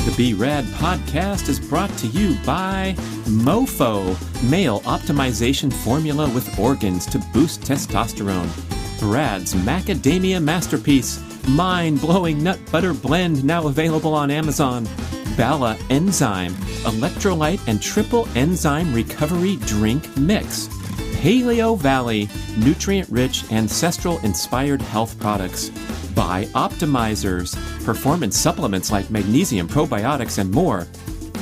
The Be Rad podcast is brought to you by MoFo, male optimization formula with organs to boost testosterone. Brad's Macadamia Masterpiece, mind-blowing nut butter blend now available on Amazon. Bala Enzyme, electrolyte and triple enzyme recovery drink mix. Paleo Valley, nutrient-rich, ancestral-inspired health products. By Optimizers, performance supplements like magnesium, probiotics, and more.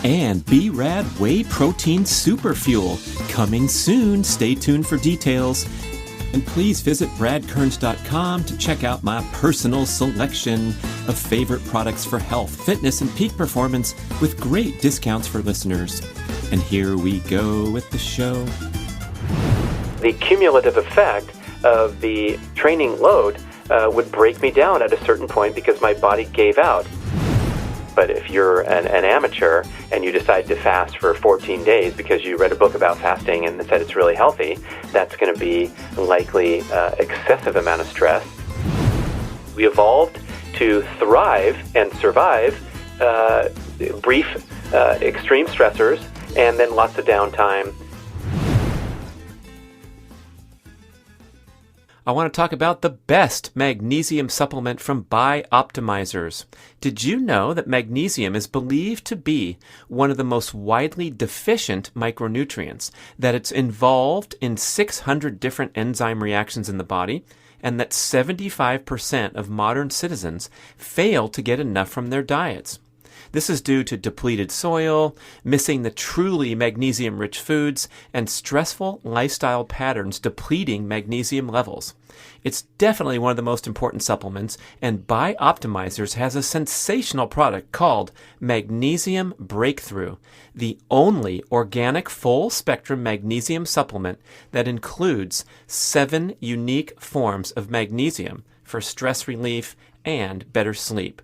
And B-Rad Whey Protein Super Fuel, coming soon. Stay tuned for details. And please visit bradkearns.com to check out my personal selection of favorite products for health, fitness, and peak performance with great discounts for listeners. And here we go with the show. The cumulative effect of the training load would break me down at a certain point because my body gave out. But if you're an amateur and you decide to fast for 14 days because you read a book about fasting and said it's really healthy, that's going to be likely excessive amount of stress. We evolved to thrive and survive brief extreme stressors and then lots of downtime. I want to talk about the best magnesium supplement from By Optimizers. Did you know that magnesium is believed to be one of the most widely deficient micronutrients, that it's involved in 600 different enzyme reactions in the body, and that 75% of modern citizens fail to get enough from their diets? This is due to depleted soil, missing the truly magnesium-rich foods, and stressful lifestyle patterns depleting magnesium levels. It's definitely one of the most important supplements, and By Optimizers has a sensational product called Magnesium Breakthrough, the only organic full-spectrum magnesium supplement that includes 7 unique forms of magnesium for stress relief and better sleep.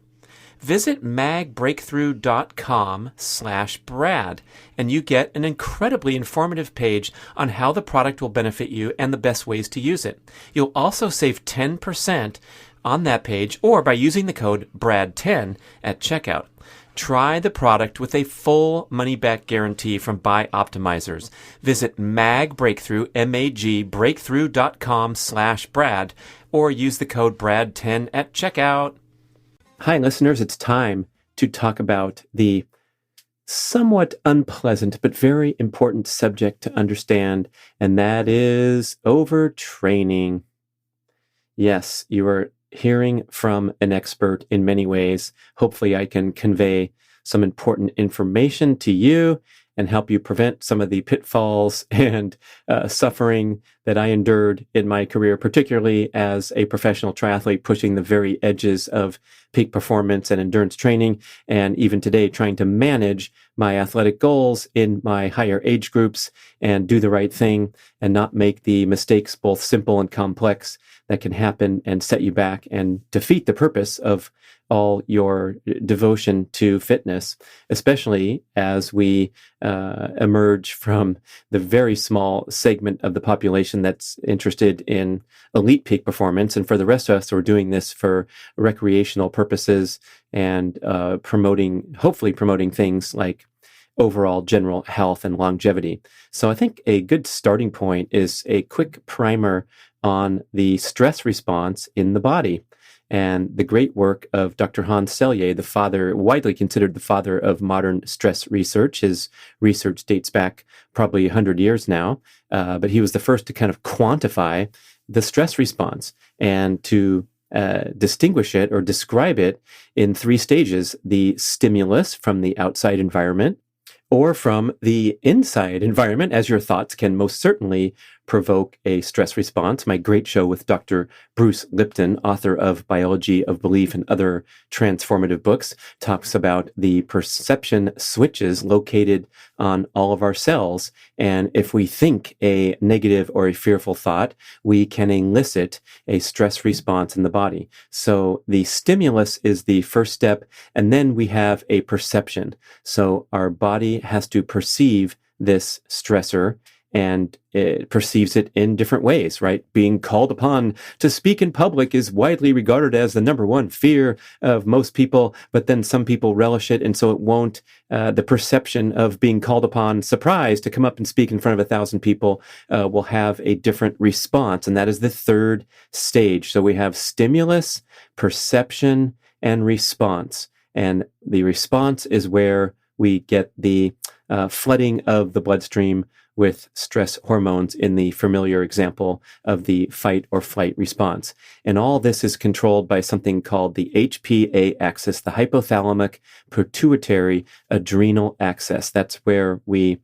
Visit magbreakthrough.com/Brad and you get an incredibly informative page on how the product will benefit you and the best ways to use it. You'll also save 10% on that page or by using the code BRAD10 at checkout. Try the product with a full money-back guarantee from By Optimizers. Visit magbreakthrough.com/Brad or use the code BRAD10 at checkout. Hi, listeners. It's time to talk about the somewhat unpleasant but very important subject to understand, and that is overtraining. Yes, you are hearing from an expert in many ways. Hopefully, I can convey some important information to you and help you prevent some of the pitfalls and suffering that I endured in my career, particularly as a professional triathlete pushing the very edges of peak performance and endurance training, and even today trying to manage my athletic goals in my higher age groups and do the right thing and not make the mistakes, both simple and complex, that can happen and set you back and defeat the purpose of all your devotion to fitness, especially as we emerge from the very small segment of the population that's interested in elite peak performance. And for the rest of us, we're doing this for recreational purposes and hopefully promoting things like overall general health and longevity. So I think a good starting point is a quick primer on the stress response in the body and the great work of Dr. Hans Selye, the father, widely considered the father of modern stress research. His research dates back probably 100 years now, but he was the first to kind of quantify the stress response and to distinguish it or describe it in 3 stages: the stimulus from the outside environment, or from the inside environment, as your thoughts can most certainly provoke a stress response. My great show with Dr. Bruce Lipton, author of Biology of Belief and other transformative books, talks about the perception switches located on all of our cells. And if we think a negative or a fearful thought, we can elicit a stress response in the body. So the stimulus is the first step, and then we have a perception. So our body has to perceive this stressor and it perceives it in different ways, right? Being called upon to speak in public is widely regarded as the number one fear of most people, but then some people relish it, and so it won't, the perception of being called upon, surprised to come up and speak in front of 1,000 people, will have a different response, and that is the third stage. So we have stimulus, perception, and response. And the response is where we get the flooding of the bloodstream with stress hormones in the familiar example of the fight or flight response. And all this is controlled by something called the HPA axis, the hypothalamic pituitary adrenal axis. That's where we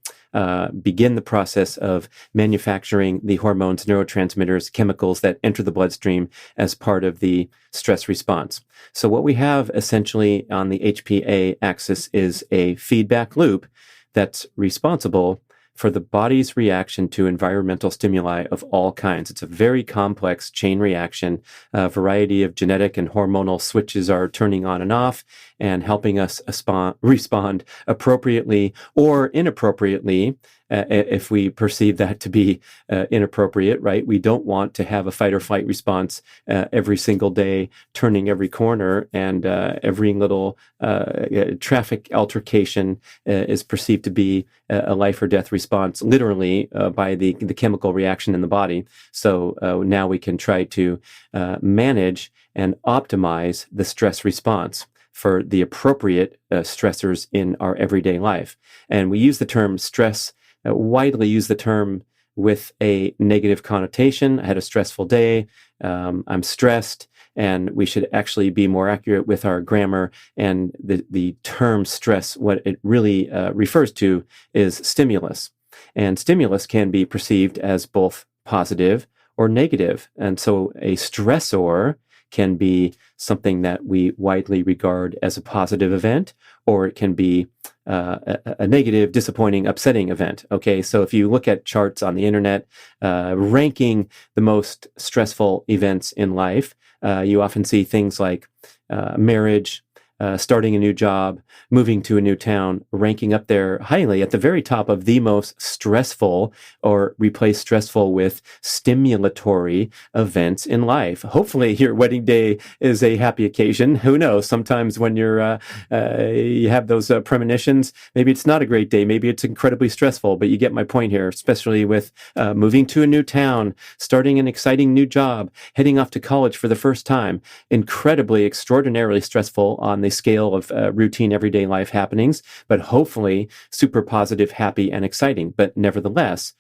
begin the process of manufacturing the hormones, neurotransmitters, chemicals that enter the bloodstream as part of the stress response. So what we have essentially on the HPA axis is a feedback loop that's responsible for the body's reaction to environmental stimuli of all kinds. It's a very complex chain reaction. A variety of genetic and hormonal switches are turning on and off and helping us respond appropriately or inappropriately if we perceive that to be inappropriate, right? We don't want to have a fight or flight response every single day, turning every corner, and every little traffic altercation is perceived to be a life or death response, literally by the chemical reaction in the body. So now we can try to manage and optimize the stress response for the appropriate stressors in our everyday life. And we use the term stress, widely use the term with a negative connotation. I had a stressful day. I'm stressed. And we should actually be more accurate with our grammar. And the term stress, what it really refers to is stimulus. And stimulus can be perceived as both positive or negative. And so a stressor can be something that we widely regard as a positive event, or it can be a negative, disappointing, upsetting event. Okay, so if you look at charts on the internet ranking the most stressful events in life, you often see things like marriage, starting a new job, moving to a new town, ranking up there highly at the very top of the most stressful, or replace stressful with stimulatory events in life. Hopefully your wedding day is a happy occasion. Who knows? Sometimes when you have those premonitions, maybe it's not a great day. Maybe it's incredibly stressful, but you get my point here, especially with moving to a new town, starting an exciting new job, heading off to college for the first time. Incredibly, extraordinarily stressful on the scale of routine everyday life happenings, but hopefully super positive, happy, and exciting, but nevertheless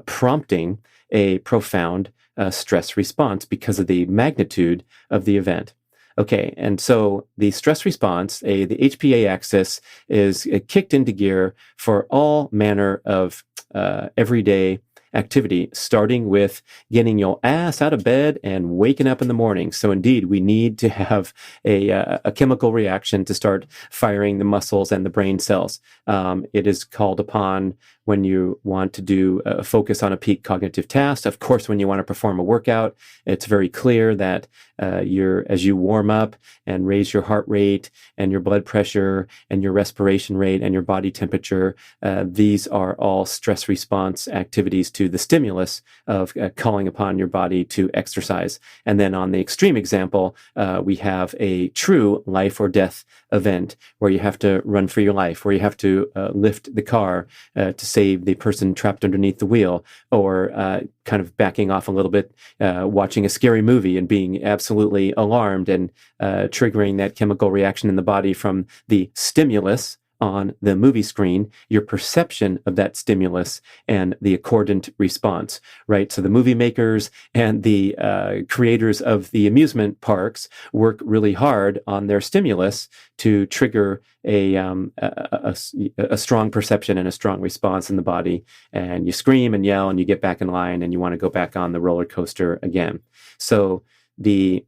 prompting a profound stress response because of the magnitude of the event. Okay, and so the stress response, the HPA axis, is kicked into gear for all manner of everyday activity, starting with getting your ass out of bed and waking up in the morning. So indeed, we need to have a chemical reaction to start firing the muscles and the brain cells. It is called upon when you want to do focus on a peak cognitive task. Of course, when you want to perform a workout, it's very clear that as you warm up and raise your heart rate and your blood pressure and your respiration rate and your body temperature, these are all stress response activities to the stimulus of calling upon your body to exercise. And then on the extreme example, we have a true life or death event where you have to run for your life, where you have to lift the car to save the person trapped underneath the wheel, or kind of backing off a little bit, watching a scary movie and being absolutely alarmed and triggering that chemical reaction in the body from the stimulus on the movie screen, your perception of that stimulus and the accordant response, right? So the movie makers and the creators of the amusement parks work really hard on their stimulus to trigger a strong perception and a strong response in the body. And you scream and yell and you get back in line and you want to go back on the roller coaster again. So the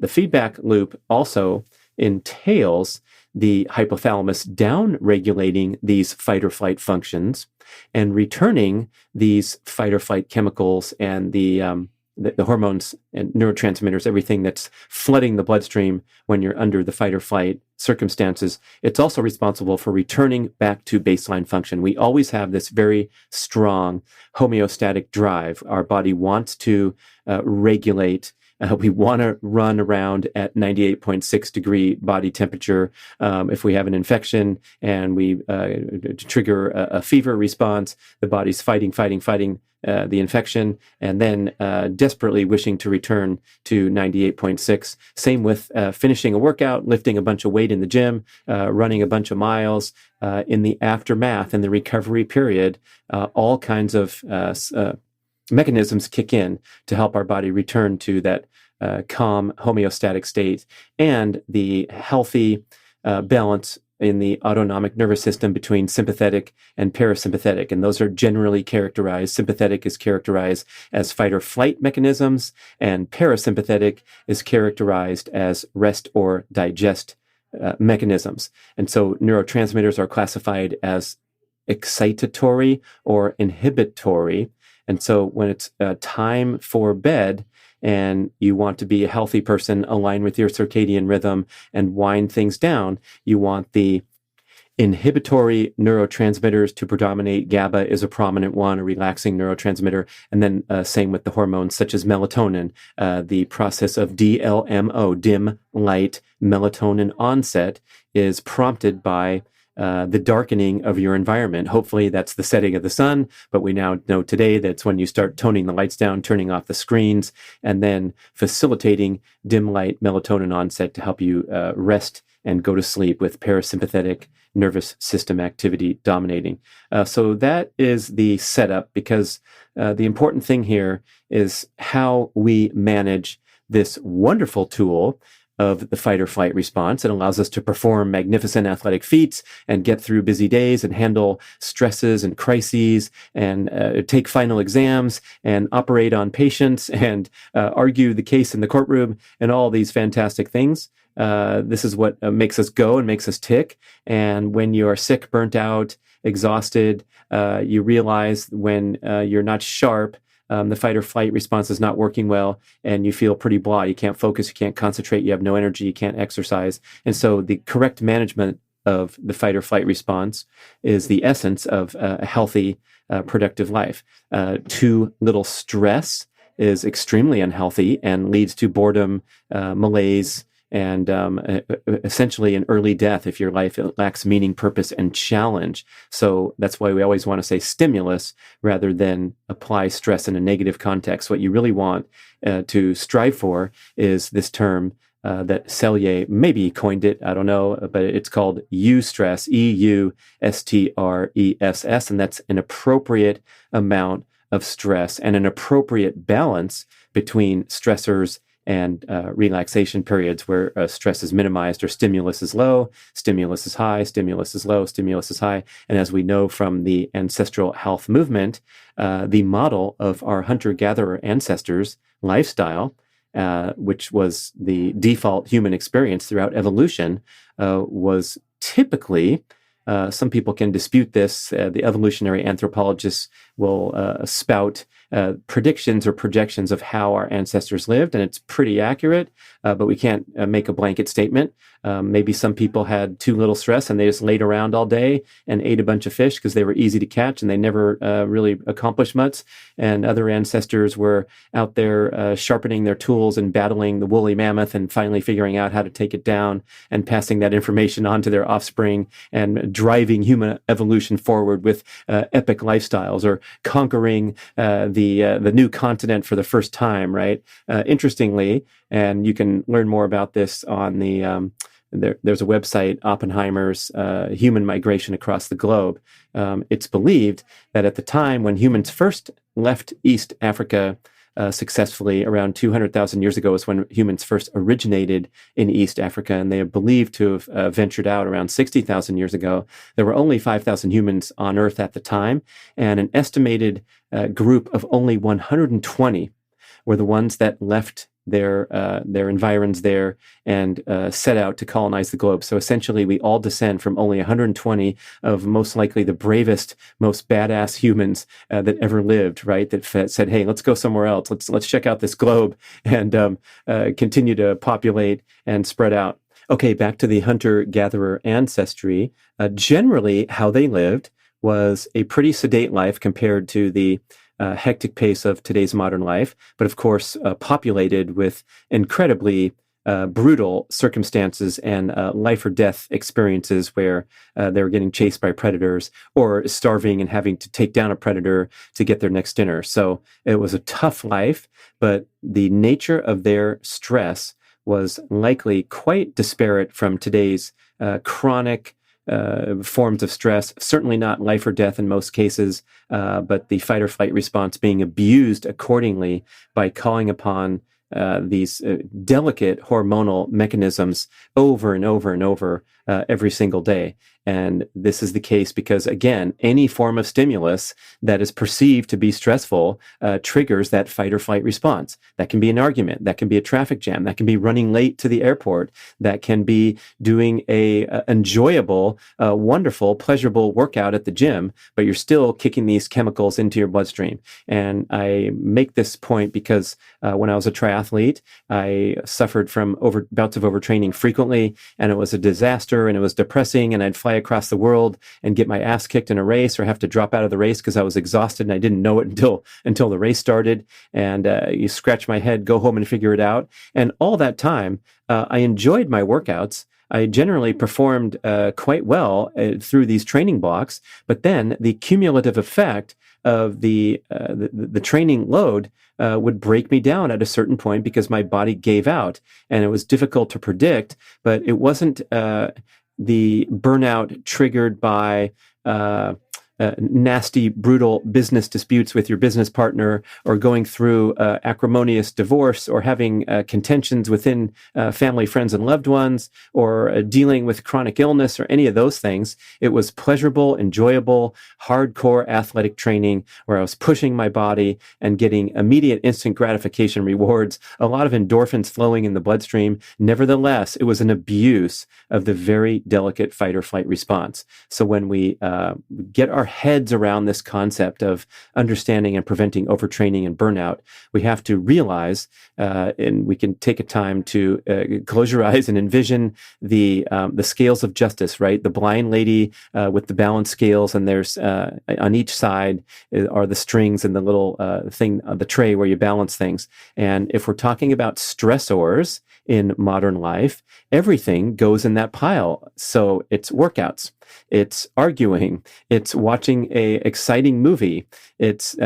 feedback loop also entails the hypothalamus down-regulating these fight or flight functions and returning these fight or flight chemicals and the the hormones and neurotransmitters, everything that's flooding the bloodstream when you're under the fight or flight circumstances. It's also responsible for returning back to baseline function. We always have this very strong homeostatic drive. Our body wants to regulate. We want to run around at 98.6 degree body temperature. If we have an infection and we trigger a fever response, the body's fighting the infection, and then desperately wishing to return to 98.6. Same with finishing a workout, lifting a bunch of weight in the gym, running a bunch of miles. In the aftermath, in the recovery period, all kinds of mechanisms kick in to help our body return to that calm homeostatic state and the healthy balance in the autonomic nervous system between sympathetic and parasympathetic. And those are generally characterized. Sympathetic is characterized as fight or flight mechanisms, and parasympathetic is characterized as rest or digest mechanisms. And so neurotransmitters are classified as excitatory or inhibitory. And so when it's time for bed and you want to be a healthy person, align with your circadian rhythm and wind things down, you want the inhibitory neurotransmitters to predominate. GABA is a prominent one, a relaxing neurotransmitter. And then same with the hormones such as melatonin, the process of DLMO, dim light melatonin onset, is prompted by the darkening of your environment. Hopefully that's the setting of the sun, but we now know today that's when you start toning the lights down, turning off the screens, and then facilitating dim light melatonin onset to help you rest and go to sleep with parasympathetic nervous system activity dominating. So that is the setup, because the important thing here is how we manage this wonderful tool of the fight or flight response. It allows us to perform magnificent athletic feats and get through busy days and handle stresses and crises and take final exams and operate on patients and argue the case in the courtroom and all these fantastic things. This is what makes us go and makes us tick. And when you are sick, burnt out, exhausted, you realize when you're not sharp, the fight or flight response is not working well, and you feel pretty blah. You can't focus, you can't concentrate, you have no energy, you can't exercise. And so the correct management of the fight or flight response is the essence of a healthy, productive life. Too little stress is extremely unhealthy and leads to boredom, malaise, and essentially an early death if your life lacks meaning, purpose, and challenge. So that's why we always want to say stimulus rather than apply stress in a negative context. What you really want to strive for is this term that Selye maybe coined it, I don't know, but it's called eustress, EUSTRESS, and that's an appropriate amount of stress and an appropriate balance between stressors and relaxation periods where stress is minimized or stimulus is low, stimulus is high, stimulus is low, stimulus is high. And as we know from the ancestral health movement, the model of our hunter-gatherer ancestors' lifestyle, which was the default human experience throughout evolution, was typically, some people can dispute this, the evolutionary anthropologists will spout predictions or projections of how our ancestors lived, and it's pretty accurate, but we can't make a blanket statement. Maybe some people had too little stress and they just laid around all day and ate a bunch of fish because they were easy to catch and they never really accomplished much. And other ancestors were out there sharpening their tools and battling the woolly mammoth and finally figuring out how to take it down and passing that information on to their offspring and driving human evolution forward with epic lifestyles, or conquering the new continent for the first time, right? Interestingly, and you can learn more about this on the there's a website, Oppenheimer's Human Migration Across the Globe. It's believed that at the time when humans first left East Africa successfully, around 200,000 years ago, is when humans first originated in East Africa, and they are believed to have ventured out around 60,000 years ago. There were only 5,000 humans on Earth at the time, and an estimated group of only 120 were the ones that left their environs there and set out to colonize the globe. So essentially, we all descend from only 120 of most likely the bravest, most badass humans that ever lived, right? That said, "Hey, let's go somewhere else. Let's check out this globe and continue to populate and spread out." Okay, back to the hunter-gatherer ancestry. Generally, how they lived was a pretty sedate life compared to the hectic pace of today's modern life, but of course populated with incredibly brutal circumstances and life or death experiences where they were getting chased by predators or starving and having to take down a predator to get their next dinner. So it was a tough life, but the nature of their stress was likely quite disparate from today's chronic forms of stress, certainly not life or death in most cases, but the fight or flight response being abused accordingly by calling upon these delicate hormonal mechanisms over and over and over every single day. And this is the case because, again, any form of stimulus that is perceived to be stressful triggers that fight or flight response. That can be an argument. That can be a traffic jam. That can be running late to the airport. That can be doing a enjoyable, wonderful, pleasurable workout at the gym, but you're still kicking these chemicals into your bloodstream. And I make this point because when I was a triathlete, I suffered from bouts of overtraining frequently, and it was a disaster, and it was depressing, and I'd fly across the world and get my ass kicked in a race or have to drop out of the race because I was exhausted and I didn't know it until the race started. And you scratch my head, go home and figure it out. And all that time, I enjoyed my workouts. I generally performed quite well through these training blocks, but then the cumulative effect of the training load would break me down at a certain point because my body gave out, and it was difficult to predict. But it wasn't the burnout triggered by nasty, brutal business disputes with your business partner, or going through acrimonious divorce, or having contentions within family, friends, and loved ones, or dealing with chronic illness, or any of those things. It was pleasurable, enjoyable, hardcore athletic training where I was pushing my body and getting immediate instant gratification rewards, a lot of endorphins flowing in the bloodstream. Nevertheless, it was an abuse of the very delicate fight or flight response. So when we get our heads around this concept of understanding and preventing overtraining and burnout, we have to realize, and we can take a time to close your eyes and envision the scales of justice, right? The blind lady with the balance scales, and there's on each side are the strings and the little thing, the tray where you balance things. And if we're talking about stressors in modern life, everything goes in that pile. So it's workouts, it's arguing, it's watching a exciting movie, it's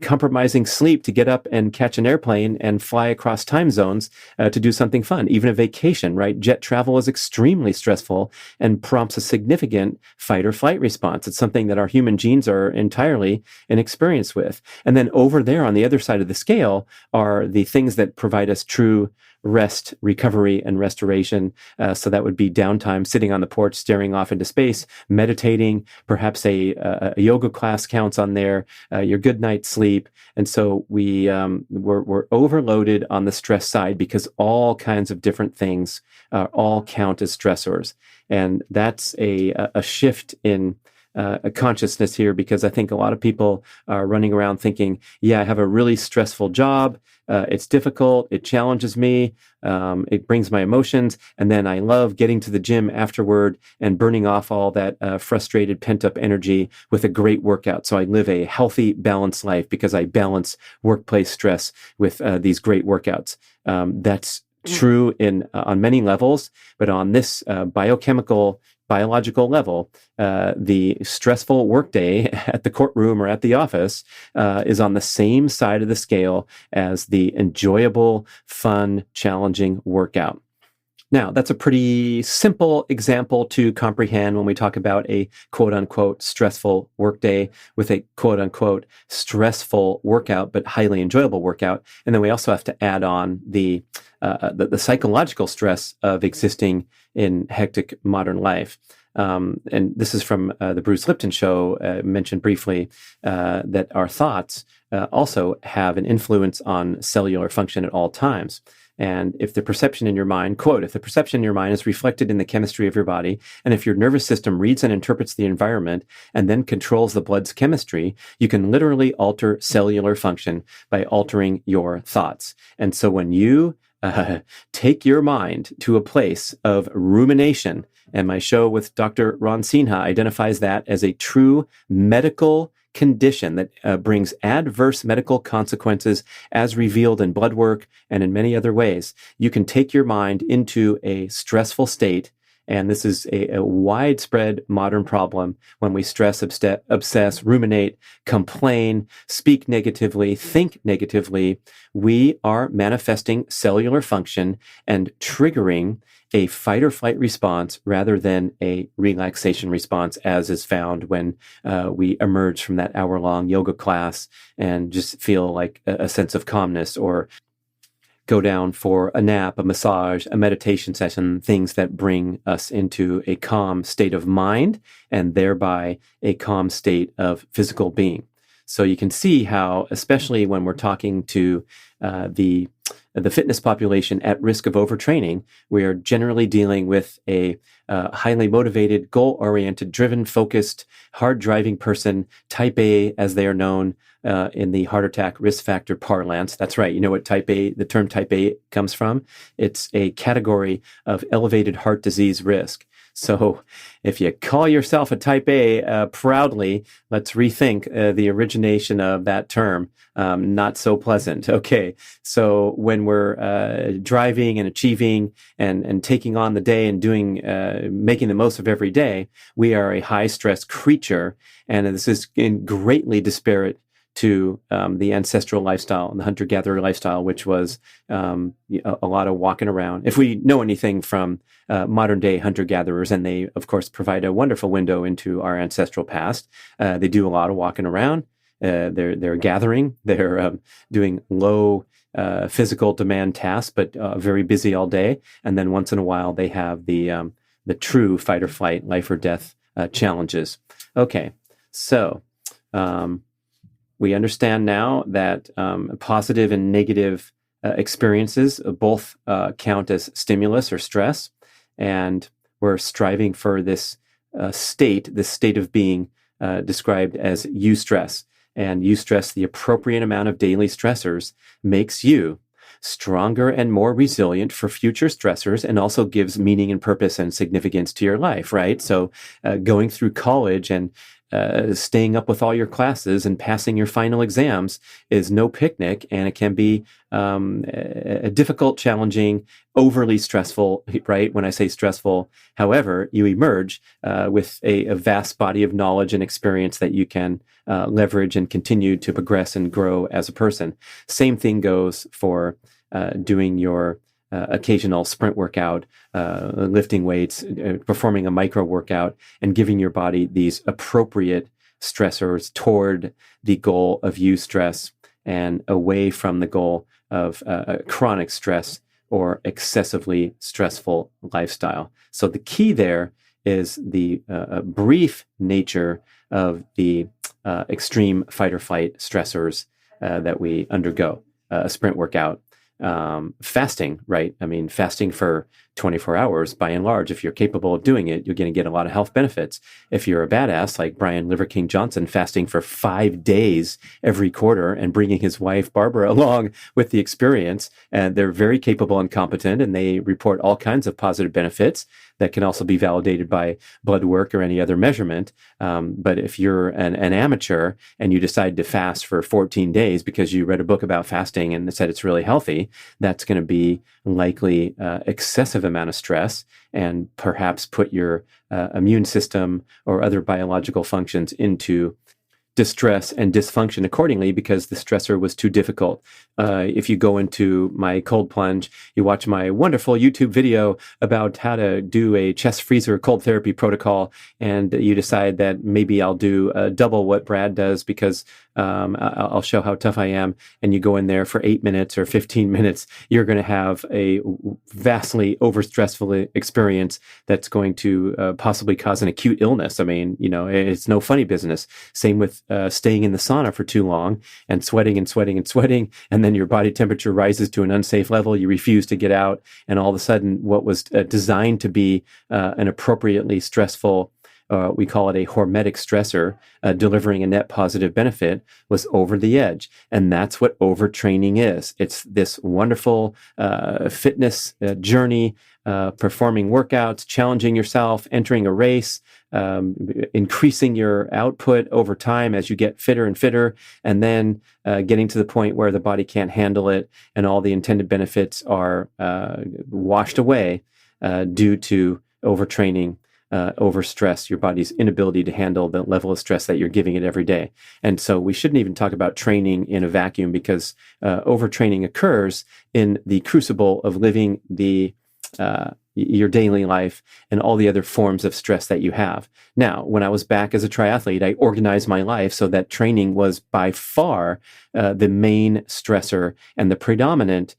compromising sleep to get up and catch an airplane and fly across time zones to do something fun. Even a vacation, right? Jet travel is extremely stressful and prompts a significant fight or flight response. It's something that our human genes are entirely inexperienced with. And then over there on the other side of the scale are the things that provide us true rest, recovery, and restoration. So that would be downtime, sitting on the porch, staring off into space, meditating, perhaps a yoga class counts on there, your good night's sleep. And so we're overloaded on the stress side because all kinds of different things all count as stressors. And that's a shift in a consciousness here, because I think a lot of people are running around thinking, yeah, I have a really stressful job. It's difficult. It challenges me. It brings my emotions. And then I love getting to the gym afterward and burning off all that frustrated, pent-up energy with a great workout. So I live a healthy, balanced life because I balance workplace stress with these great workouts. That's true on many levels, but on this biological level, the stressful workday at the courtroom or at the office is on the same side of the scale as the enjoyable, fun, challenging workout. Now, that's a pretty simple example to comprehend when we talk about a quote unquote stressful workday with a quote unquote stressful workout, but highly enjoyable workout. And then we also have to add on the psychological stress of existing in hectic modern life. And this is from the Bruce Lipton show, mentioned briefly that our thoughts also have an influence on cellular function at all times. And if the perception in your mind, quote, if the perception in your mind is reflected in the chemistry of your body, and if your nervous system reads and interprets the environment and then controls the blood's chemistry, you can literally alter cellular function by altering your thoughts. And so when you take your mind to a place of rumination, and my show with Dr. Ron Sinha identifies that as a true medical condition that brings adverse medical consequences as revealed in blood work and in many other ways. You can take your mind into a stressful state, and this is a widespread modern problem when we stress, obsess, ruminate, complain, speak negatively, think negatively. We are manifesting cellular function and triggering a fight or flight response rather than a relaxation response, as is found when we emerge from that hour-long yoga class and just feel like a sense of calmness, or go down for a nap, a massage, a meditation session, things that bring us into a calm state of mind and thereby a calm state of physical being. So you can see how, especially when we're talking to the fitness population at risk of overtraining, we are generally dealing with a highly motivated, goal-oriented, driven, focused, hard-driving person, type A as they are known in the heart attack risk factor parlance. That's right. You know what the term type A comes from? It's a category of elevated heart disease risk. So if you call yourself a type A proudly, let's rethink the origination of that term. Not so pleasant. Okay. So when we're driving and achieving and taking on the day and doing, making the most of every day, we are a high stress creature. And this is greatly disparate to the ancestral lifestyle and the hunter-gatherer lifestyle, which was a lot of walking around. If we know anything from modern-day hunter-gatherers, and they, of course, provide a wonderful window into our ancestral past, they do a lot of walking around. They're gathering. They're doing low physical demand tasks, but very busy all day. And then once in a while, they have the true fight or flight, life or death challenges. Okay, so we understand now that positive and negative experiences both count as stimulus or stress, and we're striving for this state of being described as eustress. And eustress, the appropriate amount of daily stressors, makes you stronger and more resilient for future stressors, and also gives meaning and purpose and significance to your life, right? So going through college and staying up with all your classes and passing your final exams is no picnic, and it can be a difficult, challenging, overly stressful, right? When I say stressful, however, you emerge with a vast body of knowledge and experience that you can leverage and continue to progress and grow as a person. Same thing goes for doing your occasional sprint workout, lifting weights, performing a micro workout, and giving your body these appropriate stressors toward the goal of eustress and away from the goal of chronic stress or excessively stressful lifestyle. So the key there is the brief nature of the extreme fight or flight stressors that we undergo. A sprint workout, fasting, right? I mean, fasting for 24 hours, by and large, if you're capable of doing it, you're going to get a lot of health benefits. If you're a badass like Brian Liver King Johnson, fasting for 5 days every quarter and bringing his wife Barbara along with the experience, and they're very capable and competent, and they report all kinds of positive benefits that can also be validated by blood work or any other measurement. But if you're an amateur and you decide to fast for 14 days because you read a book about fasting and said it's really healthy, that's going to be likely excessive amount of stress, and perhaps put your immune system or other biological functions into distress and dysfunction accordingly because the stressor was too difficult. If you go into my cold plunge, you watch my wonderful YouTube video about how to do a chest freezer cold therapy protocol, and you decide that maybe I'll do double what Brad does because I'll show how tough I am, and you go in there for 8 minutes or 15 minutes, you're going to have a vastly overstressful experience that's going to possibly cause an acute illness. I mean, it's no funny business. Same with staying in the sauna for too long and sweating and sweating and sweating, and then your body temperature rises to an unsafe level. You refuse to get out, and all of a sudden, what was designed to be an appropriately stressful, we call it a hormetic stressor, delivering a net positive benefit, was over the edge. And that's what overtraining is. It's this wonderful fitness journey, performing workouts, challenging yourself, entering a race, increasing your output over time as you get fitter and fitter, and then getting to the point where the body can't handle it and all the intended benefits are washed away due to overtraining, overstress, your body's inability to handle the level of stress that you're giving it every day. And so we shouldn't even talk about training in a vacuum, because overtraining occurs in the crucible of living your daily life and all the other forms of stress that you have. Now, when I was back as a triathlete, I organized my life so that training was by far the main stressor and the predominant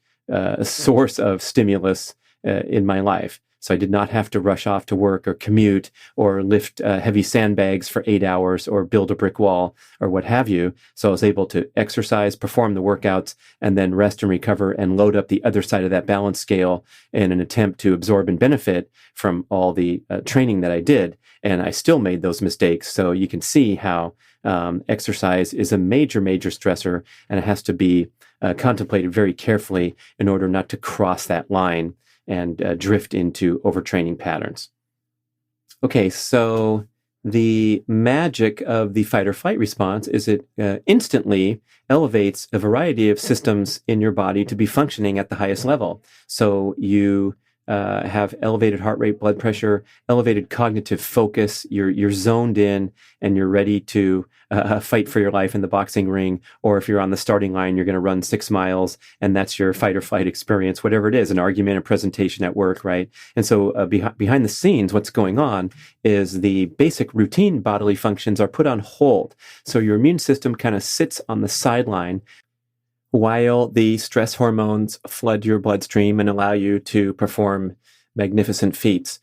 source of stimulus in my life. So I did not have to rush off to work or commute or lift heavy sandbags for 8 hours or build a brick wall or what have you. So I was able to exercise, perform the workouts, and then rest and recover and load up the other side of that balance scale in an attempt to absorb and benefit from all the training that I did. And I still made those mistakes. So you can see how exercise is a major, major stressor, and it has to be contemplated very carefully in order not to cross that line and drift into overtraining patterns. Okay, so the magic of the fight or flight response is it instantly elevates a variety of systems in your body to be functioning at the highest level. So you have elevated heart rate, blood pressure, elevated cognitive focus. You're zoned in and you're ready to fight for your life in the boxing ring. Or if you're on the starting line, you're going to run 6 miles, and that's your fight or flight experience, whatever it is, an argument, a presentation at work, right? And so behind the scenes, what's going on is the basic routine bodily functions are put on hold. So your immune system kind of sits on the sideline while the stress hormones flood your bloodstream and allow you to perform magnificent feats.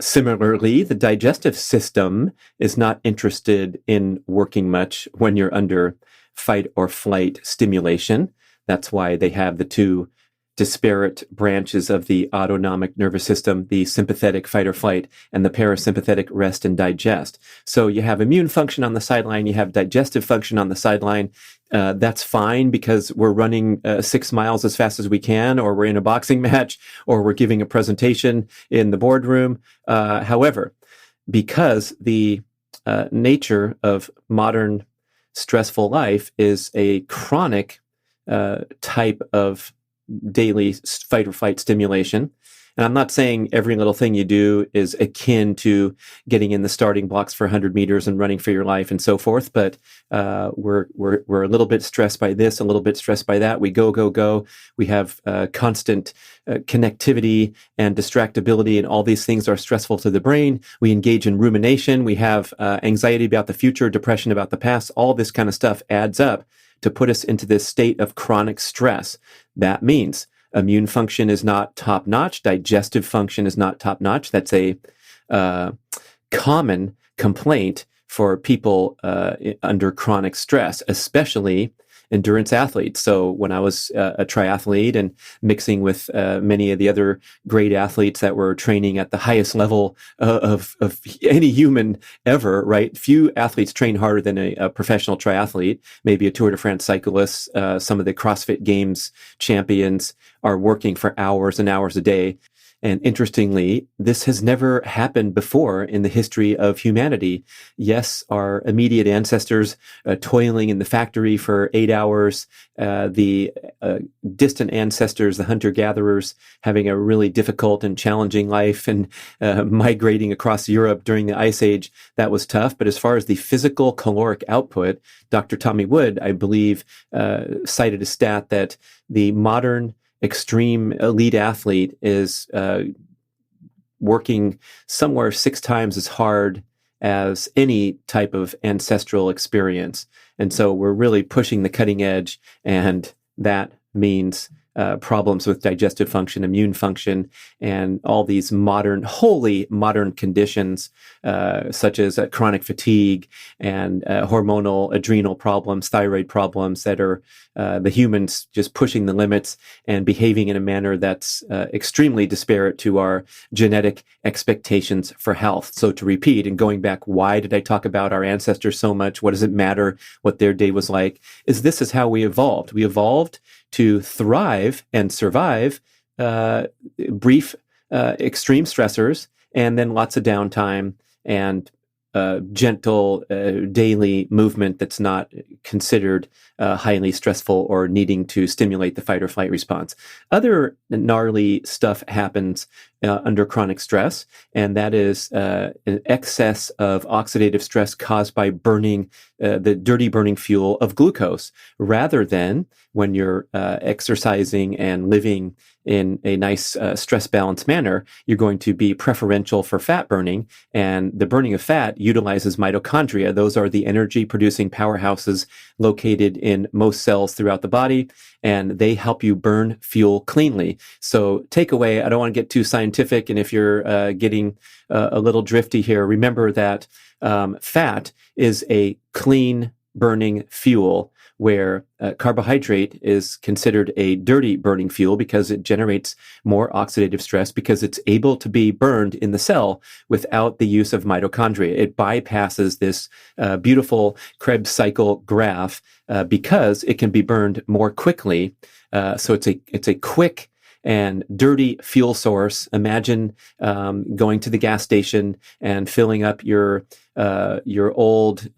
Similarly, the digestive system is not interested in working much when you're under fight or flight stimulation. That's why they have the two disparate branches of the autonomic nervous system, the sympathetic fight or flight and the parasympathetic rest and digest. So you have immune function on the sideline, you have digestive function on the sideline. That's fine because we're running 6 miles as fast as we can, or we're in a boxing match, or we're giving a presentation in the boardroom. However, because the nature of modern stressful life is a chronic type of daily fight or flight stimulation. And I'm not saying every little thing you do is akin to getting in the starting blocks for 100 meters and running for your life and so forth, but we're a little bit stressed by this, a little bit stressed by that. We go. We have constant connectivity and distractibility, and all these things are stressful to the brain. We engage in rumination. We have anxiety about the future, depression about the past. All this kind of stuff adds up to put us into this state of chronic stress. That means immune function is not top-notch. Digestive function is not top-notch. That's a common complaint for people under chronic stress, especially endurance athletes. So when I was a triathlete and mixing with many of the other great athletes that were training at the highest level of any human ever, right? Few athletes train harder than a professional triathlete. Maybe a Tour de France cyclist, some of the CrossFit Games champions are working for hours and hours a day. And interestingly, this has never happened before in the history of humanity. Yes, our immediate ancestors toiling in the factory for 8 hours, the distant ancestors, the hunter-gatherers, having a really difficult and challenging life and migrating across Europe during the Ice Age, that was tough. But as far as the physical caloric output, Dr. Tommy Wood, I believe, cited a stat that the modern extreme elite athlete is working somewhere 6 times as hard as any type of ancestral experience. And so we're really pushing the cutting edge, and that means problems with digestive function, immune function, and all these wholly modern conditions, such as chronic fatigue and hormonal adrenal problems, thyroid problems that are the humans just pushing the limits and behaving in a manner that's extremely disparate to our genetic expectations for health. So to repeat and going back, why did I talk about our ancestors so much? What does it matter what their day was like? This is how we evolved. We evolved to thrive and survive brief extreme stressors, and then lots of downtime and gentle daily movement that's not considered highly stressful or needing to stimulate the fight or flight response. Other gnarly stuff happens under chronic stress, and that is an excess of oxidative stress caused by burning the dirty burning fuel of glucose, rather than when you're exercising and living in a nice stress balanced manner, you're going to be preferential for fat burning. And the burning of fat utilizes mitochondria. Those are the energy producing powerhouses located in most cells throughout the body, and they help you burn fuel cleanly. So takeaway, I don't want to get too scientific, and if you're getting a little drifty here, remember that fat is a clean burning fuel, where carbohydrate is considered a dirty burning fuel because it generates more oxidative stress because it's able to be burned in the cell without the use of mitochondria. It bypasses this beautiful Krebs cycle graph because it can be burned more quickly. So it's a quick and dirty fuel source. Imagine going to the gas station and filling up your old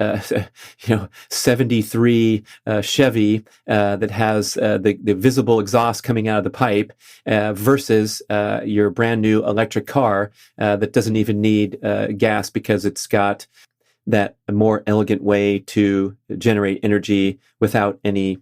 73 Chevy that has the visible exhaust coming out of the pipe versus your brand new electric car that doesn't even need gas because it's got that more elegant way to generate energy without any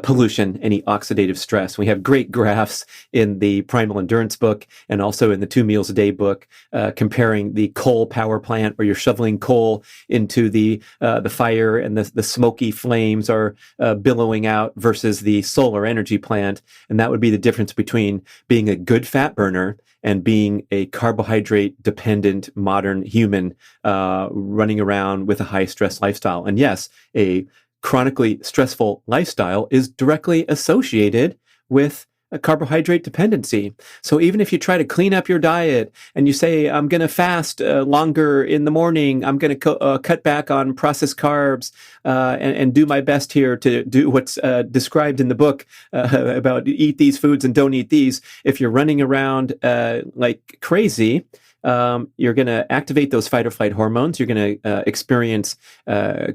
pollution, any oxidative stress. We have great graphs in the Primal Endurance book and also in the 2 Meals a Day book, comparing the coal power plant where you're shoveling coal into the fire and the smoky flames are billowing out versus the solar energy plant. And that would be the difference between being a good fat burner and being a carbohydrate dependent modern human running around with a high stress lifestyle. And yes, a chronically stressful lifestyle is directly associated with a carbohydrate dependency. So even if you try to clean up your diet and you say, I'm going to fast longer in the morning, I'm going to cut back on processed carbs and do my best here to do what's described in the book about eat these foods and don't eat these. If you're running around like crazy, you're going to activate those fight or flight hormones. You're going to experience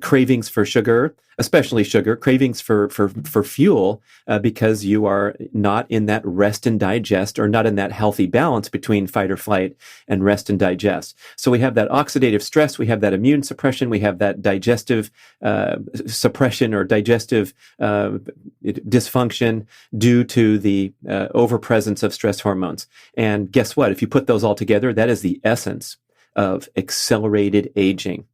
cravings for sugar, especially sugar, cravings for fuel, because you are not in that rest and digest, or not in that healthy balance between fight or flight and rest and digest. So we have that oxidative stress, we have that immune suppression, we have that digestive suppression or digestive dysfunction due to the overpresence of stress hormones. And guess what? If you put those all together, that is the essence of accelerated aging,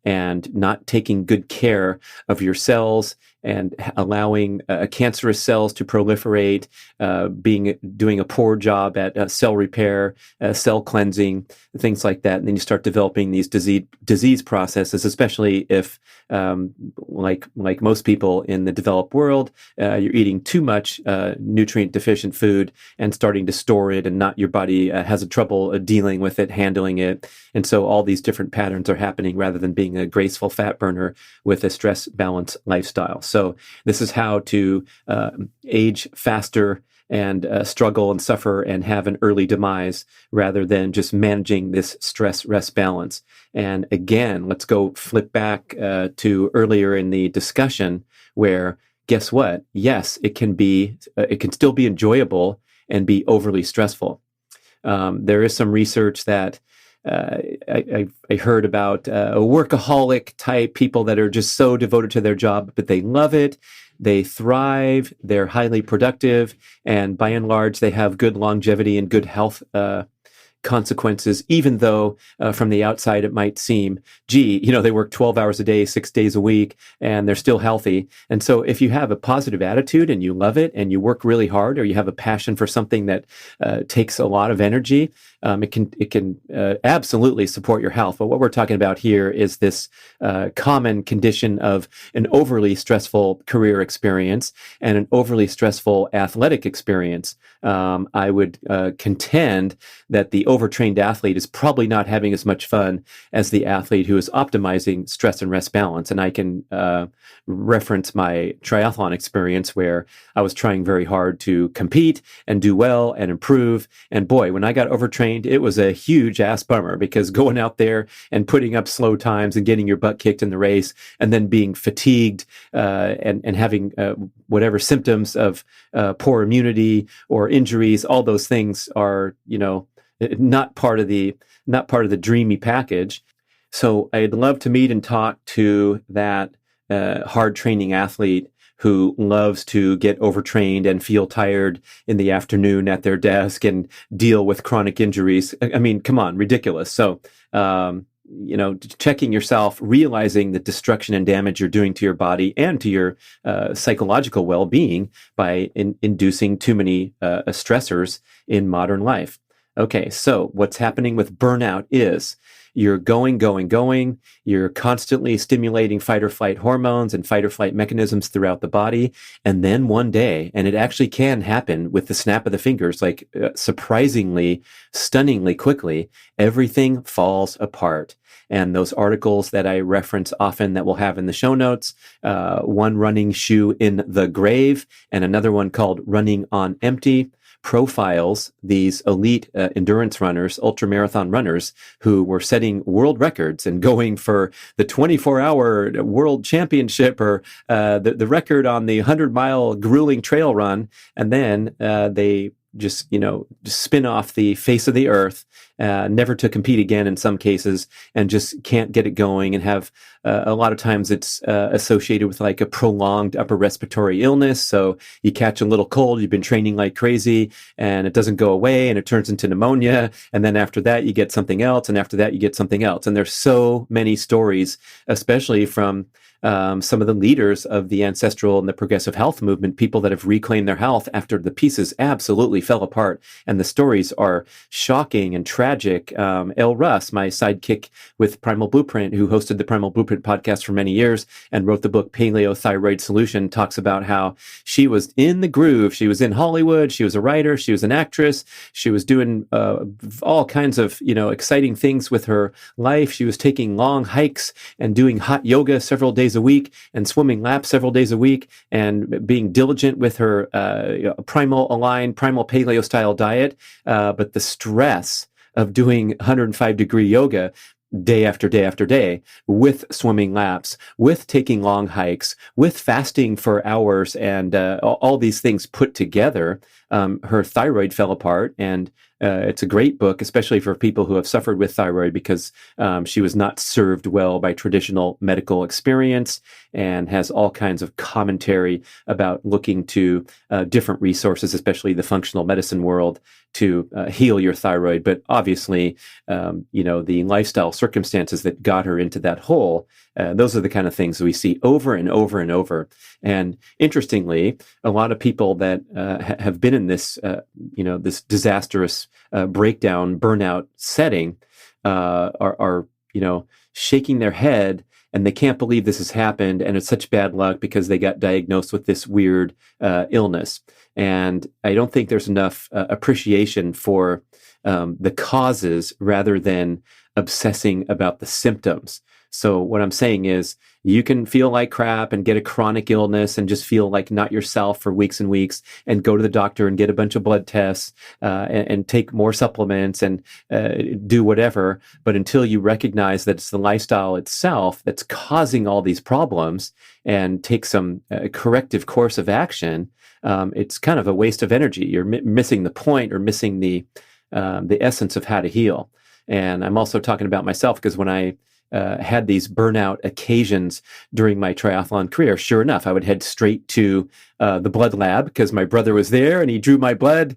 and not taking good care of your cells and allowing cancerous cells to proliferate, doing a poor job at cell repair, cell cleansing, things like that. And then you start developing these disease processes, especially if, like most people in the developed world, you're eating too much nutrient deficient food and starting to store it, and not your body has a trouble dealing with it, handling it. And so all these different patterns are happening rather than being a graceful fat burner with a stress balance lifestyle. So this is how to age faster and struggle and suffer and have an early demise rather than just managing this stress-rest balance. And again, let's go flip back to earlier in the discussion where, guess what? Yes, it can still be enjoyable and be overly stressful. There is some research that I heard about workaholic type people that are just so devoted to their job, but they love it. They thrive. They're highly productive. And by and large, they have good longevity and good health consequences, even though from the outside it might seem, gee, they work 12 hours a day, 6 days a week, and they're still healthy. And so if you have a positive attitude and you love it and you work really hard, or you have a passion for something that takes a lot of energy, it can absolutely support your health. But what we're talking about here is this common condition of an overly stressful career experience and an overly stressful athletic experience. I would contend that the overtrained athlete is probably not having as much fun as the athlete who is optimizing stress and rest balance. And I can reference my triathlon experience where I was trying very hard to compete and do well and improve. And boy, when I got overtrained, it was a huge ass bummer, because going out there and putting up slow times and getting your butt kicked in the race and then being fatigued and having whatever symptoms of poor immunity or injuries, all those things are, not part of the dreamy package. So I'd love to meet and talk to that hard training athlete who loves to get overtrained and feel tired in the afternoon at their desk and deal with chronic injuries. I mean, come on, ridiculous. So, checking yourself, realizing the destruction and damage you're doing to your body and to your psychological well-being by inducing too many stressors in modern life. Okay, so what's happening with burnout is you're going. You're constantly stimulating fight or flight hormones and fight or flight mechanisms throughout the body. And then one day, and it actually can happen with the snap of the fingers, like surprisingly, stunningly quickly, everything falls apart. And those articles that I reference often that we'll have in the show notes, one running shoe in the grave and another one called running on empty, profiles these elite endurance runners, ultramarathon runners, who were setting world records and going for the 24-hour world championship or the record on the 100-mile grueling trail run. And then they just spin off the face of the earth, never to compete again in some cases, and just can't get it going, and have a lot of times it's associated with like a prolonged upper respiratory illness. So you catch a little cold, you've been training like crazy, and it doesn't go away, and it turns into pneumonia. And then after that, you get something else, and after that, you get something else. And there's so many stories, especially from some of the leaders of the ancestral and the progressive health movement, people that have reclaimed their health after the pieces absolutely fell apart. And the stories are shocking and tragic. Elle Russ, my sidekick with Primal Blueprint, who hosted the Primal Blueprint podcast for many years and wrote the book Paleo Thyroid Solution, talks about how she was in the groove. She was in Hollywood. She was a writer. She was an actress. She was doing all kinds of, exciting things with her life. She was taking long hikes and doing hot yoga several days a week and swimming laps several days a week and being diligent with her primal aligned, primal paleo style diet. But the stress of doing 105-degree yoga day after day after day, with swimming laps, with taking long hikes, with fasting for hours, and all these things put together, her thyroid fell apart. And it's a great book, especially for people who have suffered with thyroid, because she was not served well by traditional medical experience, and has all kinds of commentary about looking to different resources, especially the functional medicine world, to heal your thyroid. But obviously, the lifestyle circumstances that got her into that hole, those are the kind of things we see over and over and over. And interestingly, a lot of people that have been in this, this disastrous breakdown, burnout setting are shaking their head, and they can't believe this has happened, and it's such bad luck because they got diagnosed with this weird illness. And I don't think there's enough appreciation for the causes rather than obsessing about the symptoms. So what I'm saying is you can feel like crap and get a chronic illness and just feel like not yourself for weeks and weeks and go to the doctor and get a bunch of blood tests and take more supplements and do whatever. But until you recognize that it's the lifestyle itself that's causing all these problems and take some corrective course of action, it's kind of a waste of energy. You're missing the point or missing the essence of how to heal. And I'm also talking about myself because when I had these burnout occasions during my triathlon career, sure enough, I would head straight to the blood lab because my brother was there and he drew my blood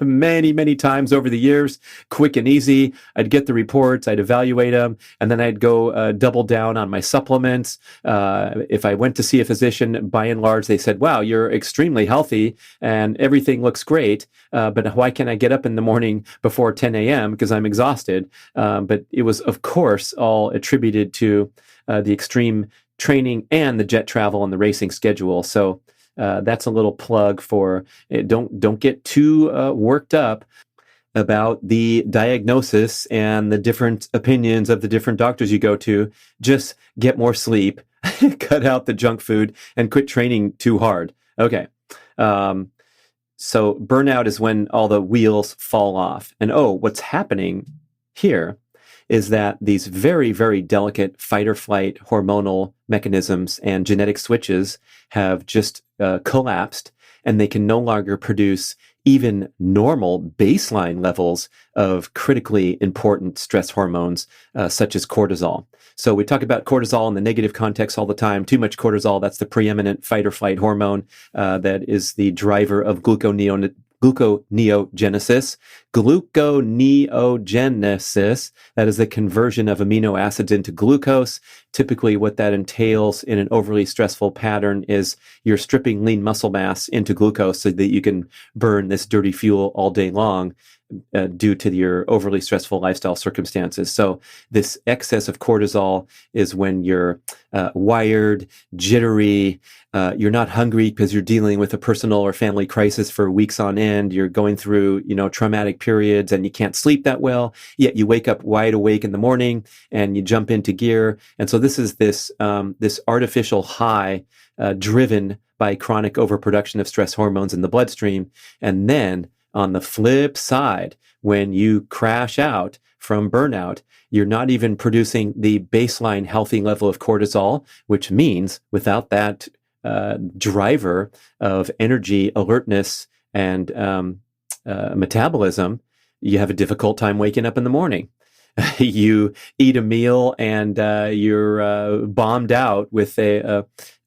many, many times over the years, quick and easy. I'd get the reports, I'd evaluate them, and then I'd go double down on my supplements. If I went to see a physician, by and large, they said, wow, you're extremely healthy and everything looks great, but why can't I get up in the morning before 10 a.m. because I'm exhausted? But it was, of course, all attributed to the extreme training and the jet travel and the racing schedule. So that's a little plug for don't get too worked up about the diagnosis and the different opinions of the different doctors you go to. Just get more sleep, cut out the junk food, and quit training too hard. Okay. So burnout is when all the wheels fall off. And what's happening here is that these very, very delicate fight or flight hormonal mechanisms and genetic switches have just collapsed, and they can no longer produce even normal baseline levels of critically important stress hormones, such as cortisol. So we talk about cortisol in the negative context all the time. Too much cortisol, that's the preeminent fight or flight hormone that is the driver of gluconeogenesis. Gluconeogenesis, that is the conversion of amino acids into glucose. Typically what that entails in an overly stressful pattern is you're stripping lean muscle mass into glucose so that you can burn this dirty fuel all day long due to your overly stressful lifestyle circumstances. So this excess of cortisol is when you're wired, jittery, you're not hungry because you're dealing with a personal or family crisis for weeks on end. You're going through, traumatic periods and you can't sleep that well, yet you wake up wide awake in the morning and you jump into gear. And so this is this artificial high driven by chronic overproduction of stress hormones in the bloodstream. And then on the flip side, when you crash out from burnout, you're not even producing the baseline healthy level of cortisol, which means without that driver of energy, alertness, and metabolism, you have a difficult time waking up in the morning. You eat a meal and you're bombed out with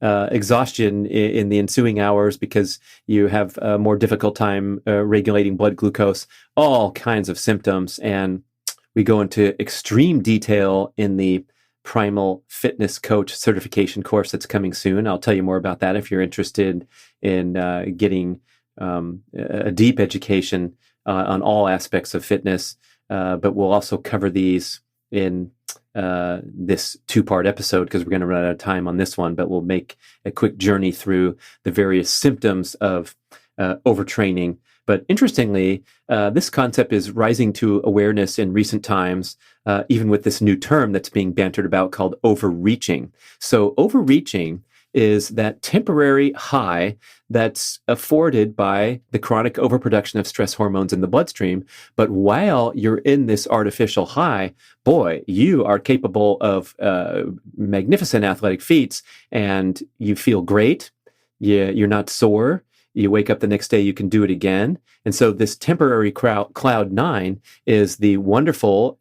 exhaustion in the ensuing hours because you have a more difficult time regulating blood glucose, all kinds of symptoms. And we go into extreme detail in the Primal Fitness Coach certification course that's coming soon. I'll tell you more about that if you're interested in getting a deep education on all aspects of fitness. But we'll also cover these in this two-part episode because we're going to run out of time on this one, but we'll make a quick journey through the various symptoms of overtraining. But interestingly, this concept is rising to awareness in recent times, even with this new term that's being bantered about called overreaching. So overreaching is that temporary high that's afforded by the chronic overproduction of stress hormones in the bloodstream. But while you're in this artificial high, boy, you are capable of magnificent athletic feats and you feel great. You're not sore. You wake up the next day, you can do it again. And so this temporary cloud nine is the wonderful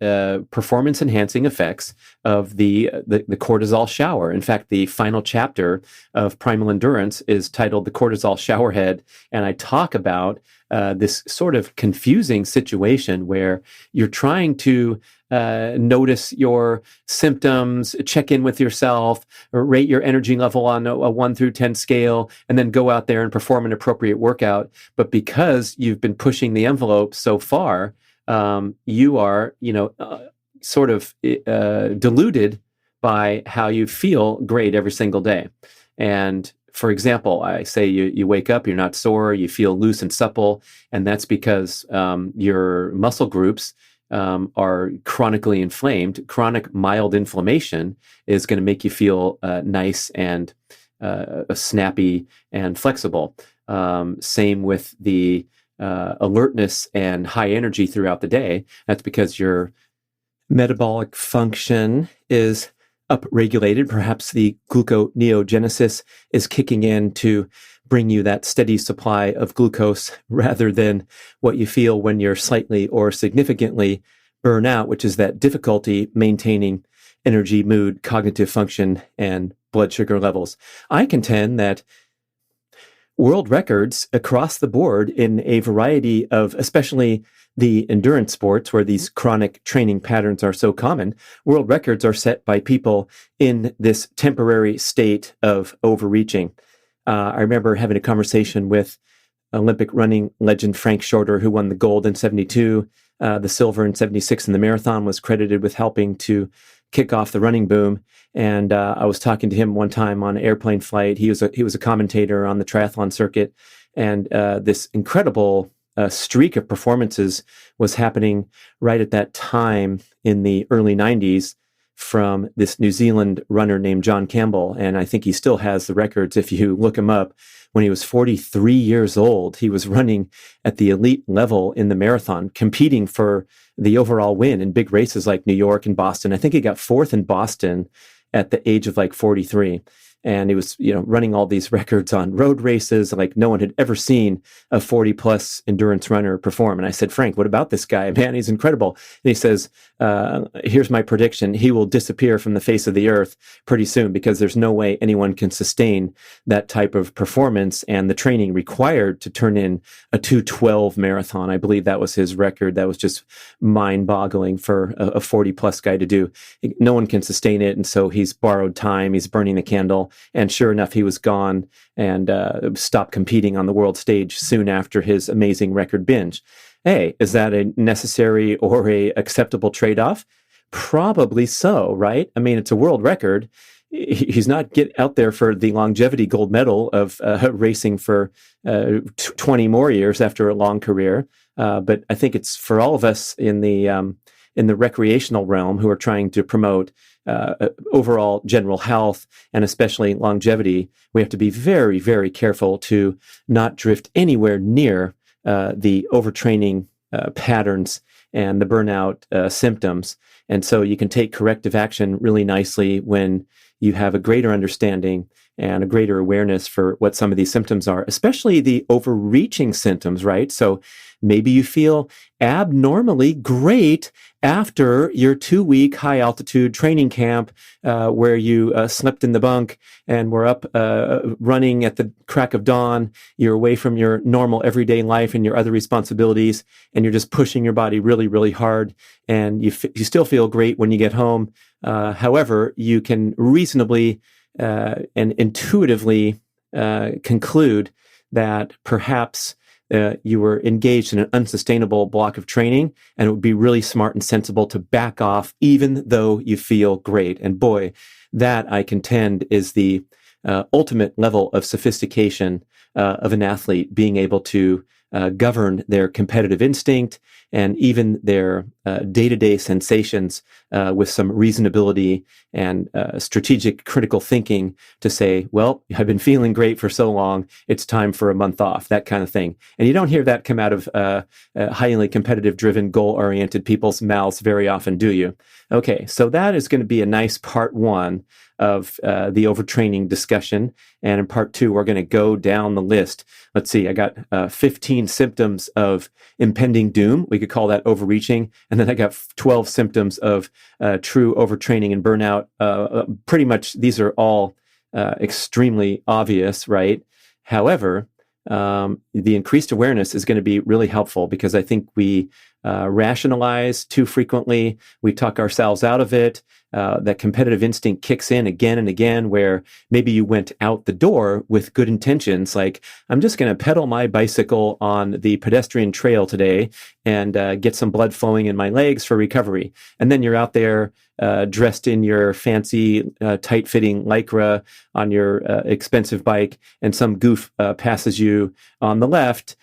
performance-enhancing effects of the cortisol shower. In fact, the final chapter of Primal Endurance is titled The Cortisol Showerhead. And I talk about this sort of confusing situation where you're trying to notice your symptoms, check in with yourself, or rate your energy level on a 1 through 10 scale, and then go out there and perform an appropriate workout. But because you've been pushing the envelope so far, you are, sort of deluded by how you feel great every single day. And for example, I say you wake up, you're not sore, you feel loose and supple, and that's because your muscle groups are chronically inflamed. Chronic mild inflammation is going to make you feel nice and snappy and flexible. Same with the alertness and high energy throughout the day. That's because your metabolic function is upregulated. Perhaps the gluconeogenesis is kicking in to bring you that steady supply of glucose rather than what you feel when you're slightly or significantly burn out, which is that difficulty maintaining energy, mood, cognitive function, and blood sugar levels. I contend that world records across the board in a variety of, especially the endurance sports where these chronic training patterns are so common, world records are set by people in this temporary state of overreaching. I remember having a conversation with Olympic running legend Frank Shorter, who won the gold in 72, the silver in 76 in the marathon, was credited with helping to kick off the running boom. And I was talking to him one time on an airplane flight. He was a commentator on the triathlon circuit, and this incredible streak of performances was happening right at that time in the early 90s from this New Zealand runner named John Campbell. And I think he still has the records if you look him up. When he was 43 years old, he was running at the elite level in the marathon, competing for the overall win in big races like New York and Boston. I think he got fourth in Boston at the age of like 43. And he was, running all these records on road races like no one had ever seen a 40-plus endurance runner perform. And I said, Frank, what about this guy? Man, he's incredible. And he says, here's my prediction. He will disappear from the face of the earth pretty soon because there's no way anyone can sustain that type of performance and the training required to turn in a 2:12 marathon. I believe that was his record. That was just mind-boggling for a 40-plus guy to do. No one can sustain it. And so he's borrowed time. He's burning the candle. And sure enough, he was gone and stopped competing on the world stage soon after his amazing record binge. Hey, is that a necessary or a acceptable trade-off? Probably so, right? I mean, it's a world record. He's not out there for the longevity gold medal of racing for 20 more years after a long career. But I think it's for all of us in the recreational realm who are trying to promote overall general health and especially longevity, we have to be very, very careful to not drift anywhere near the overtraining patterns and the burnout symptoms. And so you can take corrective action really nicely when you have a greater understanding and a greater awareness for what some of these symptoms are, especially the overreaching symptoms, right? So maybe you feel abnormally great after your 2-week high altitude training camp where you slept in the bunk and were up running at the crack of dawn. You're away from your normal everyday life and your other responsibilities, and you're just pushing your body really, really hard. And you still feel great when you get home. However, you can reasonably and intuitively conclude that perhaps you were engaged in an unsustainable block of training, and it would be really smart and sensible to back off even though you feel great. And boy, that I contend is the ultimate level of sophistication of an athlete, being able to govern their competitive instinct and even their day-to-day sensations with some reasonability and strategic critical thinking to say, well, I've been feeling great for so long, it's time for a month off, that kind of thing. And you don't hear that come out of highly competitive driven, goal-oriented people's mouths very often, do you? Okay, so that is going to be a nice part one of the overtraining discussion. And in part two, we're going to go down the list. Let's see, I got 15 symptoms of impending doom. We could call that overreaching. And then I got 12 symptoms of true overtraining and burnout. Pretty much these are all extremely obvious, right? However, the increased awareness is going to be really helpful because I think we rationalize too frequently. We talk ourselves out of it. that competitive instinct kicks in again and again, where maybe you went out the door with good intentions, like, I'm just going to pedal my bicycle on the pedestrian trail today and get some blood flowing in my legs for recovery. And then you're out there dressed in your fancy, tight-fitting Lycra on your expensive bike, and some goof passes you on the left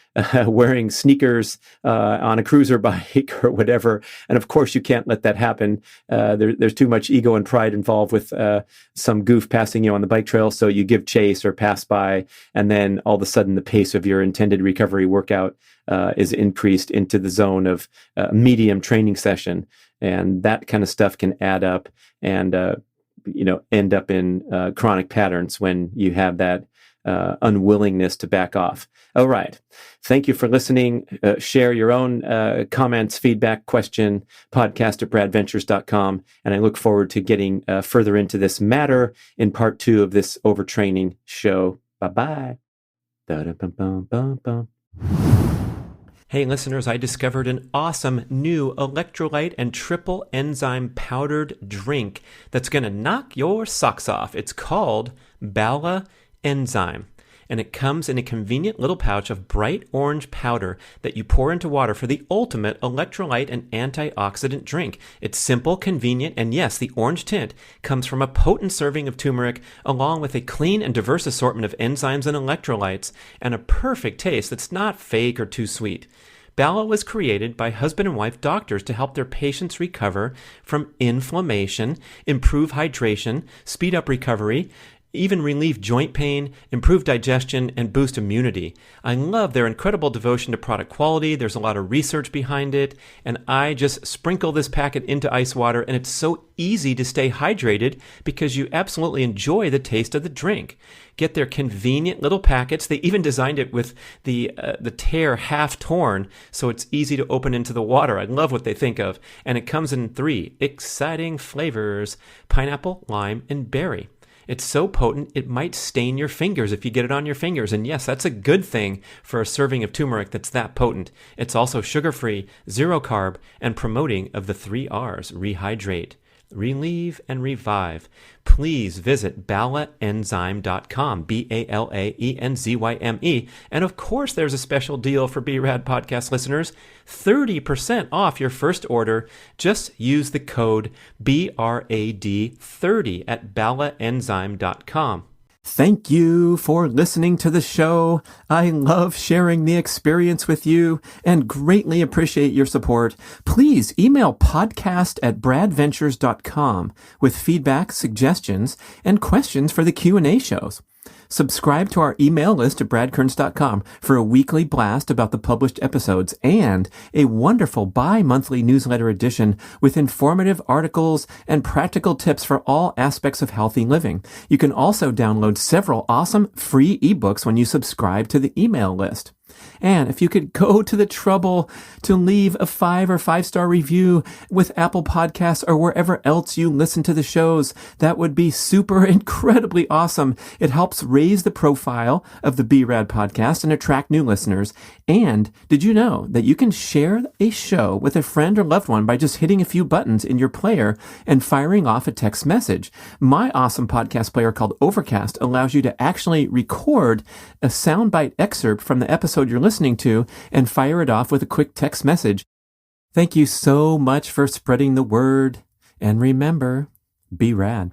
wearing sneakers on a cruiser bike or whatever. And of course, you can't let that happen. There's too much ego and pride involved with some goof passing you on the bike trail. So you give chase or pass by, and then all of a sudden the pace of your intended recovery workout is increased into the zone of medium training session. And that kind of stuff can add up and, end up in chronic patterns when you have that unwillingness to back off. All right. Thank you for listening. Share your own comments, feedback, question, podcast@bradventures.com. And I look forward to getting further into this matter in part 2 of this overtraining show. Bye-bye. Da-da-bum-bum-bum-bum. Hey listeners, I discovered an awesome new electrolyte and triple enzyme powdered drink that's going to knock your socks off. It's called Bala Enzyme, and it comes in a convenient little pouch of bright orange powder that you pour into water for the ultimate electrolyte and antioxidant drink. It's simple, convenient, and yes, the orange tint comes from a potent serving of turmeric along with a clean and diverse assortment of enzymes and electrolytes, and a perfect taste that's not fake or too sweet. Bala was created by husband and wife doctors to help their patients recover from inflammation, improve hydration, speed up recovery, even relieve joint pain, improve digestion, and boost immunity. I love their incredible devotion to product quality. There's a lot of research behind it, and I just sprinkle this packet into ice water, and it's so easy to stay hydrated because you absolutely enjoy the taste of the drink. Get their convenient little packets. They even designed it with the tear half torn, so it's easy to open into the water. I love what they think of. And it comes in 3 exciting flavors: pineapple, lime, and berry. It's so potent, it might stain your fingers if you get it on your fingers. And yes, that's a good thing for a serving of turmeric that's that potent. It's also sugar-free, zero carb, and promoting of the 3 R's: rehydrate, relieve, and revive. Please visit balaenzyme.com, BALAENZYME. And of course, there's a special deal for BRAD podcast listeners, 30% off your first order. Just use the code BRAD30 at balaenzyme.com. Thank you for listening to the show. I love sharing the experience with you and greatly appreciate your support. Please email podcast@bradventures.com with feedback, suggestions, and questions for the Q&A shows. Subscribe to our email list at bradkearns.com for a weekly blast about the published episodes and a wonderful bi-monthly newsletter edition with informative articles and practical tips for all aspects of healthy living. You can also download several awesome free ebooks when you subscribe to the email list. And if you could go to the trouble to leave a 5 or 5-star review with Apple Podcasts or wherever else you listen to the shows, that would be super incredibly awesome. It helps raise the profile of the BRAD podcast and attract new listeners. And did you know that you can share a show with a friend or loved one by just hitting a few buttons in your player and firing off a text message? My awesome podcast player called Overcast allows you to actually record a soundbite excerpt from the episode you're listening to and fire it off with a quick text message. Thank you so much for spreading the word. And remember, be rad.